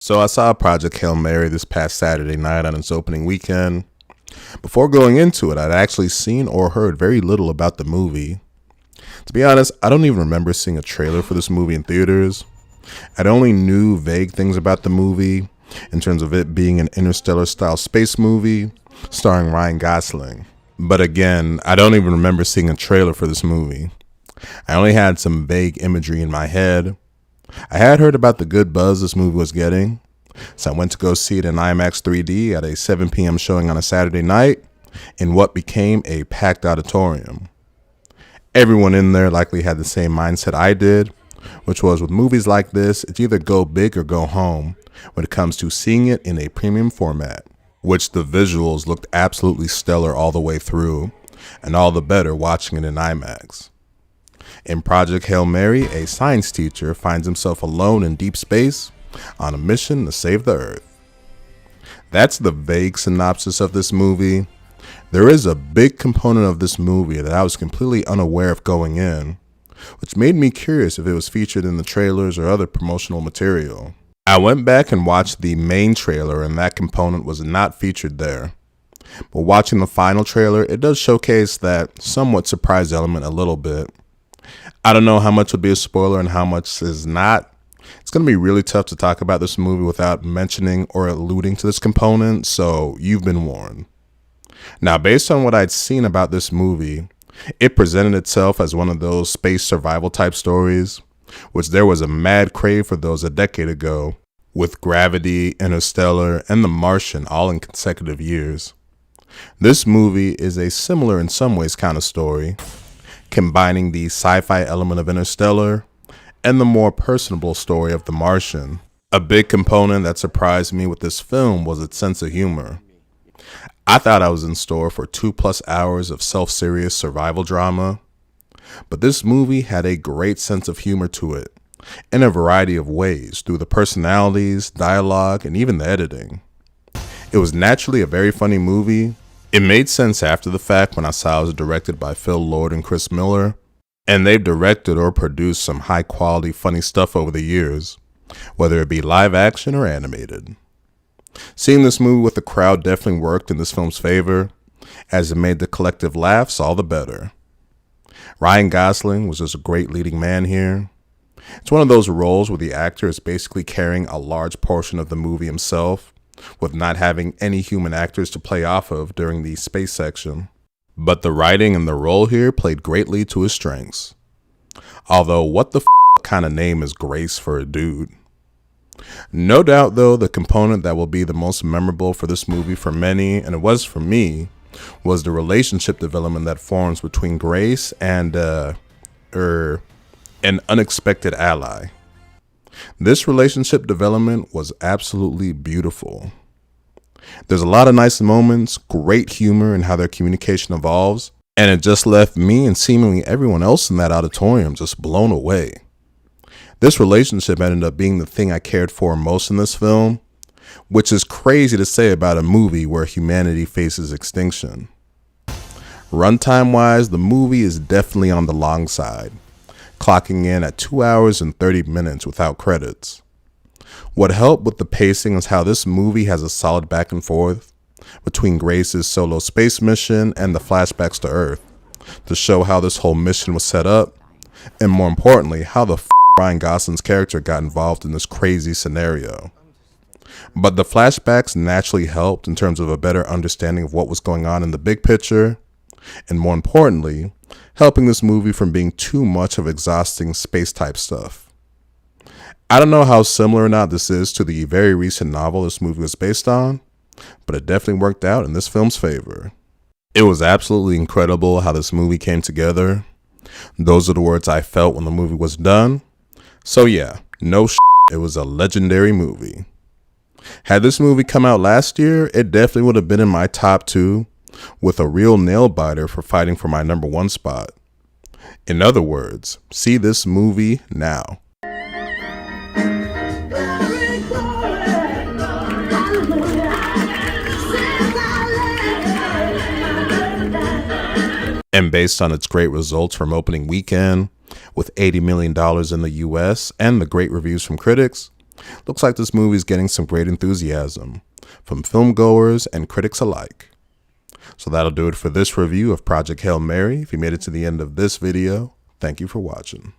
So I saw Project Hail Mary this past Saturday night on its opening weekend. Before going into it, I'd actually seen or heard very little about the movie. To be honest, I don't even remember seeing a trailer for this movie in theaters. I'd only knew vague things about the movie in terms of it being an interstellar-style space movie starring Ryan Gosling. But again, I don't even remember seeing a trailer for this movie. I only had some vague imagery in my head. I had heard about the good buzz this movie was getting, so I went to go see it in IMAX 3D at a 7 p.m. showing on a Saturday night in what became a packed auditorium. Everyone in there likely had the same mindset I did, which was with movies like this, it's either go big or go home when it comes to seeing it in a premium format, which the visuals looked absolutely stellar all the way through, and all the better watching it in IMAX. In Project Hail Mary, a science teacher finds himself alone in deep space on a mission to save the Earth. That's the vague synopsis of this movie. There is a big component of this movie that I was completely unaware of going in, which made me curious if it was featured in the trailers or other promotional material. I went back and watched the main trailer, and that component was not featured there. But watching the final trailer, it does showcase that somewhat surprise element a little bit. I don't know how much would be a spoiler and how much is not. It's going to be really tough to talk about this movie without mentioning or alluding to this component, so you've been warned. Now, based on what I'd seen about this movie, it presented itself as one of those space survival type stories, which there was a mad crave for those a decade ago, with Gravity, Interstellar, and The Martian all in consecutive years. This movie is a similar in some ways kind of story, combining the sci-fi element of Interstellar and the more personable story of The Martian. A big component that surprised me with this film was its sense of humor. I thought I was in store for 2+ hours of self-serious survival drama, but this movie had a great sense of humor to it, in a variety of ways, through the personalities, dialogue, and even the editing. It was naturally a very funny movie. It made sense after the fact when I saw it was directed by Phil Lord and Chris Miller, and they've directed or produced some high-quality funny stuff over the years, whether it be live action or animated. Seeing this movie with the crowd definitely worked in this film's favor, as it made the collective laughs all the better. Ryan Gosling was just a great leading man here. It's one of those roles where the actor is basically carrying a large portion of the movie himself, with not having any human actors to play off of during the space section. But the writing and the role here played greatly to his strengths. Although, what the kind of name is Grace for a dude? No doubt, though, the component that will be the most memorable for this movie for many, and it was for me, was the relationship development that forms between Grace and an unexpected ally. This relationship development was absolutely beautiful. There's a lot of nice moments, great humor in how their communication evolves, and it just left me and seemingly everyone else in that auditorium just blown away. This relationship ended up being the thing I cared for most in this film, which is crazy to say about a movie where humanity faces extinction. Runtime-wise, the movie is definitely on the long side, clocking in at 2 hours and 30 minutes without credits. What helped with the pacing is how this movie has a solid back and forth between Grace's solo space mission and the flashbacks to Earth to show how this whole mission was set up, and more importantly, how the Ryan Gosling's character got involved in this crazy scenario. But the flashbacks naturally helped in terms of a better understanding of what was going on in the big picture, and more importantly, helping this movie from being too much of exhausting space-type stuff. I don't know how similar or not this is to the very recent novel this movie was based on, but it definitely worked out in this film's favor. It was absolutely incredible how this movie came together. Those are the words I felt when the movie was done. So yeah, it was a legendary movie. Had this movie come out last year, it definitely would have been in my top 2, with a real nail-biter for fighting for my number 1 spot. In other words, see this movie now. And based on its great results from opening weekend, with $80 million in the US and the great reviews from critics, Looks like this movie is getting some great enthusiasm from filmgoers and critics alike. So that'll do it for this review of Project Hail Mary. If you made it to the end of this video, thank you for watching.